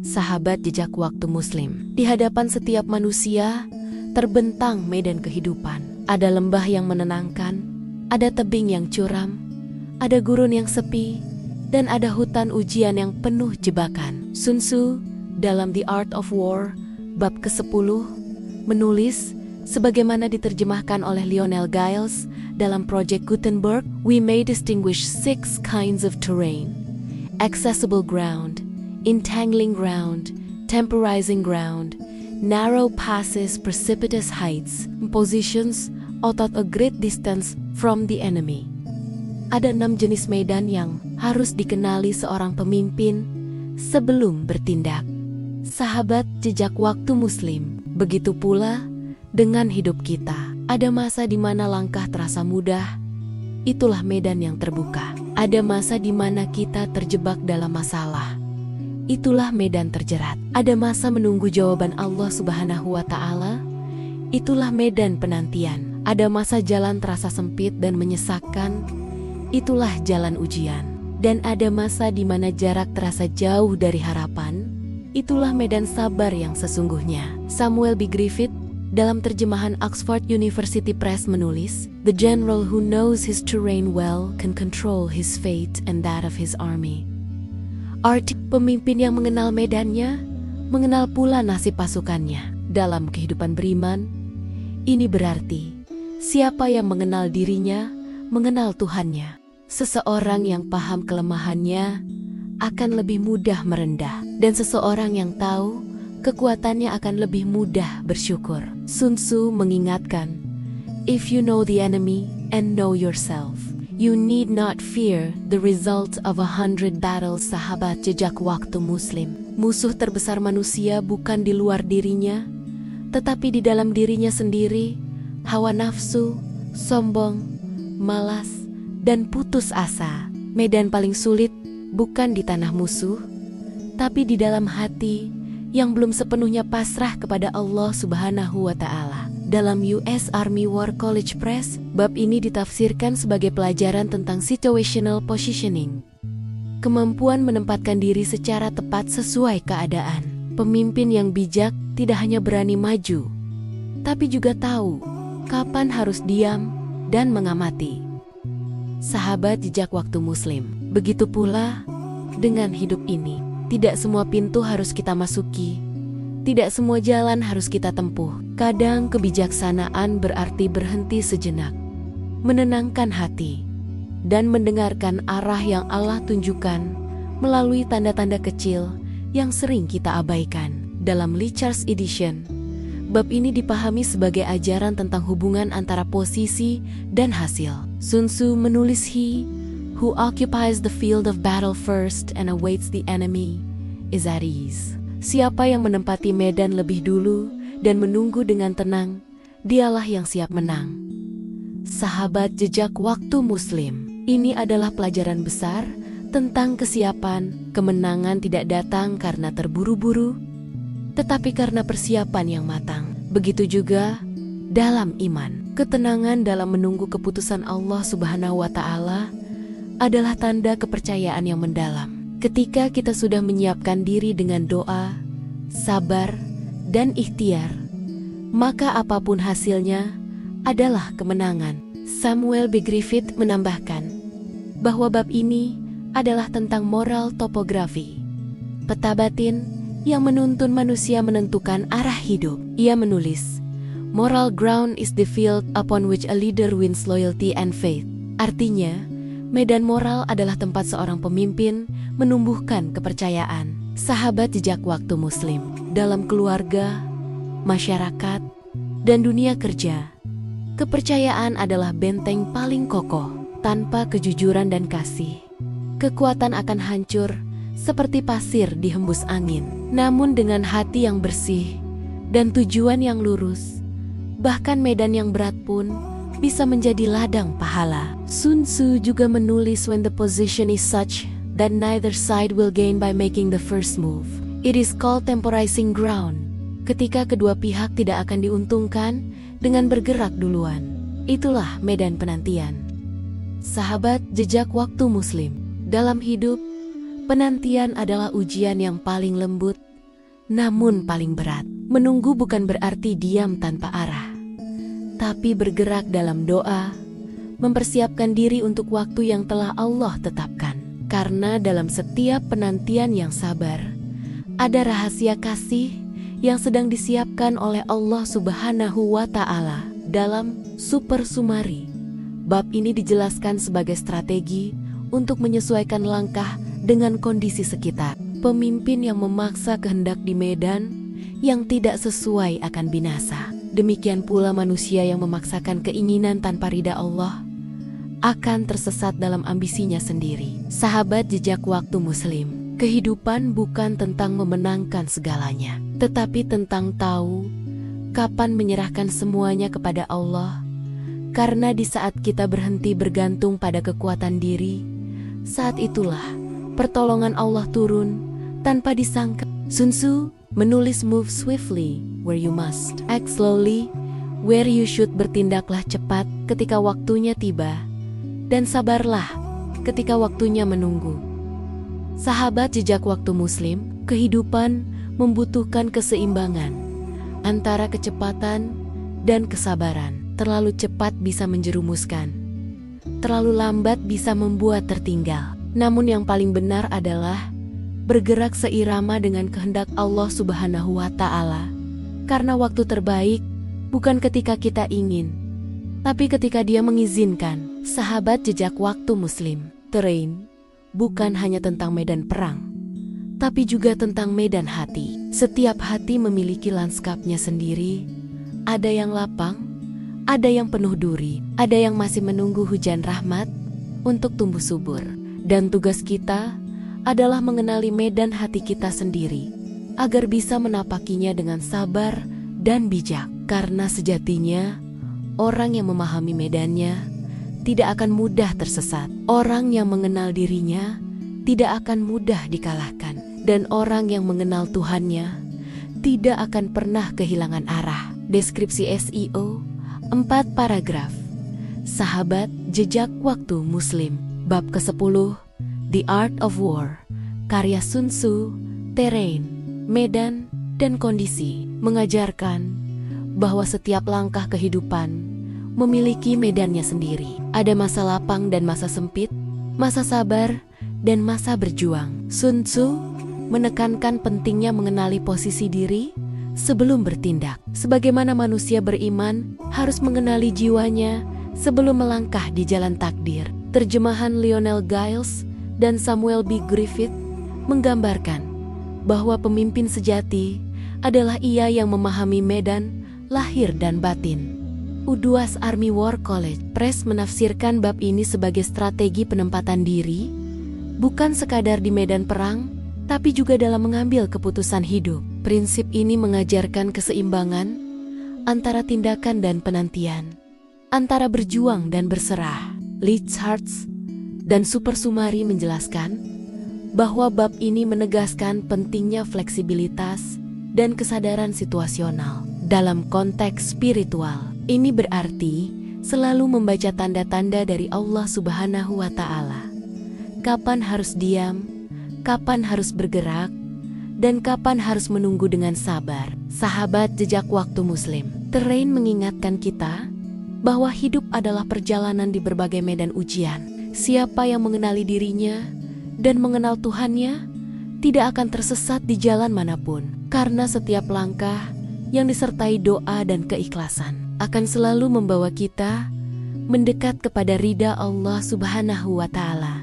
Sahabat jejak waktu Muslim. Di hadapan setiap manusia, terbentang medan kehidupan. Ada lembah yang menenangkan, ada tebing yang curam, ada gurun yang sepi, dan ada hutan ujian yang penuh jebakan. Sun Tzu dalam The Art of War, bab ke-10, menulis, sebagaimana diterjemahkan oleh Lionel Giles dalam Project Gutenberg, we may distinguish 6 kinds of terrain: accessible ground, entangling ground, temporizing ground, narrow passes, precipitous heights, positions out at a great distance from the enemy. Ada 6 jenis medan yang harus dikenali seorang pemimpin sebelum bertindak. Sahabat jejak waktu Muslim, begitu pula dengan hidup kita. Ada masa di mana langkah terasa mudah, itulah medan yang terbuka. Ada masa di mana kita terjebak dalam masalah, itulah medan terjerat. Ada masa menunggu jawaban Allah Subhanahu wa Ta'ala, itulah medan penantian. Ada masa jalan terasa sempit dan menyesakkan, itulah jalan ujian. Dan ada masa di mana jarak terasa jauh dari harapan, itulah medan sabar yang sesungguhnya. Samuel B. Griffith dalam terjemahan Oxford University Press menulis, "The general who knows his terrain well can control his fate and that of his army." Arti pemimpin yang mengenal medannya, mengenal pula nasib pasukannya. Dalam kehidupan beriman, ini berarti siapa yang mengenal dirinya, mengenal Tuhannya. Seseorang yang paham kelemahannya akan lebih mudah merendah, dan seseorang yang tahu kekuatannya akan lebih mudah bersyukur. Sun Tzu mengingatkan, "If you know the enemy and know yourself, you need not fear the result of 100 battles." Sahabat jejak waktu Muslim, musuh terbesar manusia bukan di luar dirinya, tetapi di dalam dirinya sendiri. Hawa nafsu, sombong, malas, dan putus asa. Medan paling sulit bukan di tanah musuh, tapi di dalam hati yang belum sepenuhnya pasrah kepada Allah Subhanahu wa Ta'ala. Dalam US Army War College Press, bab ini ditafsirkan sebagai pelajaran tentang situational positioning, kemampuan menempatkan diri secara tepat sesuai keadaan. Pemimpin yang bijak tidak hanya berani maju, tapi juga tahu kapan harus diam dan mengamati. Sahabat jejak waktu Muslim, begitu pula dengan hidup ini. Tidak semua pintu harus kita masuki, tidak semua jalan harus kita tempuh. Kadang kebijaksanaan berarti berhenti sejenak, menenangkan hati, dan mendengarkan arah yang Allah tunjukkan melalui tanda-tanda kecil yang sering kita abaikan. Dalam Lee Charles Edition, bab ini dipahami sebagai ajaran tentang hubungan antara posisi dan hasil. Sun Tzu menulis, "He who occupies the field of battle first and awaits the enemy is at ease." Siapa yang menempati medan lebih dulu dan menunggu dengan tenang, dialah yang siap menang. Sahabat jejak waktu Muslim, ini adalah pelajaran besar tentang kesiapan. Kemenangan tidak datang karena terburu-buru, tetapi karena persiapan yang matang. Begitu juga dalam iman. Ketenangan dalam menunggu keputusan Allah Subhanahu wa Ta'ala adalah tanda kepercayaan yang mendalam. Ketika kita sudah menyiapkan diri dengan doa, sabar, dan ikhtiar, maka apapun hasilnya adalah kemenangan. Samuel B. Griffith menambahkan bahwa bab ini adalah tentang moral topografi, peta batin yang menuntun manusia menentukan arah hidup. Ia menulis, "Moral ground is the field upon which a leader wins loyalty and faith." Artinya, medan moral adalah tempat seorang pemimpin menumbuhkan kepercayaan. Sahabat jejak waktu Muslim, dalam keluarga, masyarakat, dan dunia kerja, kepercayaan adalah benteng paling kokoh. Tanpa kejujuran dan kasih, kekuatan akan hancur seperti pasir dihembus angin. Namun dengan hati yang bersih dan tujuan yang lurus, bahkan medan yang berat pun bisa menjadi ladang pahala. Sun Tzu juga menulis, "When the position is such that neither side will gain by making the first move, it is called temporizing ground." Ketika kedua pihak tidak akan diuntungkan dengan bergerak duluan, itulah medan penantian. Sahabat jejak waktu Muslim, dalam hidup, penantian adalah ujian yang paling lembut namun paling berat. Menunggu bukan berarti diam tanpa arah, tapi bergerak dalam doa, mempersiapkan diri untuk waktu yang telah Allah tetapkan. Karena dalam setiap penantian yang sabar, ada rahasia kasih yang sedang disiapkan oleh Allah Subhanahu wa Ta'ala. Dalam Super Sumari, bab ini dijelaskan sebagai strategi untuk menyesuaikan langkah dengan kondisi sekitar. Pemimpin yang memaksa kehendak di medan yang tidak sesuai akan binasa. Demikian pula manusia yang memaksakan keinginan tanpa ridha Allah akan tersesat dalam ambisinya sendiri. Sahabat jejak waktu Muslim, kehidupan bukan tentang memenangkan segalanya, tetapi tentang tahu kapan menyerahkan semuanya kepada Allah. Karena di saat kita berhenti bergantung pada kekuatan diri, saat itulah pertolongan Allah turun tanpa disangka. Sun Tzu menulis, "Move swiftly where you must, act slowly where you should." Bertindaklah cepat ketika waktunya tiba, dan sabarlah ketika waktunya menunggu. Sahabat jejak waktu Muslim, kehidupan membutuhkan keseimbangan antara kecepatan dan kesabaran. Terlalu cepat bisa menjerumuskan, terlalu lambat bisa membuat tertinggal. Namun yang paling benar adalah bergerak seirama dengan kehendak Allah Subhanahu wa Ta'ala. Karena waktu terbaik bukan ketika kita ingin, tapi ketika Dia mengizinkan. Sahabat jejak waktu Muslim, terrain bukan hanya tentang medan perang, tapi juga tentang medan hati. Setiap hati memiliki lanskapnya sendiri. Ada yang lapang, ada yang penuh duri, ada yang masih menunggu hujan rahmat untuk tumbuh subur. Dan tugas kita adalah mengenali medan hati kita sendiri, agar bisa menapakinya dengan sabar dan bijak. Karena sejatinya, orang yang memahami medannya tidak akan mudah tersesat. Orang yang mengenal dirinya tidak akan mudah dikalahkan. Dan orang yang mengenal Tuhannya tidak akan pernah kehilangan arah. Deskripsi SEO 4 paragraf. Sahabat jejak waktu Muslim, bab ke-10, The Art of War, karya Sun Tzu. Terrain, medan, dan kondisi mengajarkan bahwa setiap langkah kehidupan memiliki medannya sendiri. Ada masa lapang dan masa sempit, masa sabar dan masa berjuang. Sun Tzu menekankan pentingnya mengenali posisi diri sebelum bertindak. Sebagaimana manusia beriman harus mengenali jiwanya sebelum melangkah di jalan takdir. Terjemahan Lionel Giles dan Samuel B. Griffith menggambarkan bahwa pemimpin sejati adalah ia yang memahami medan lahir dan batin. U.S. Army War College Press menafsirkan bab ini sebagai strategi penempatan diri, bukan sekadar di medan perang, tapi juga dalam mengambil keputusan hidup. Prinsip ini mengajarkan keseimbangan antara tindakan dan penantian, antara berjuang dan berserah. Leeds Hearts dan Super Sumari menjelaskan bahwa bab ini menegaskan pentingnya fleksibilitas dan kesadaran situasional dalam konteks spiritual. Ini berarti selalu membaca tanda-tanda dari Allah Subhanahu wa Ta'ala. Kapan harus diam, kapan harus bergerak, dan kapan harus menunggu dengan sabar. Sahabat jejak waktu Muslim, terrain mengingatkan kita bahwa hidup adalah perjalanan di berbagai medan ujian. Siapa yang mengenali dirinya dan mengenal Tuhannya tidak akan tersesat di jalan manapun. Karena setiap langkah yang disertai doa dan keikhlasan akan selalu membawa kita mendekat kepada ridha Allah Subhanahu wa Ta'ala.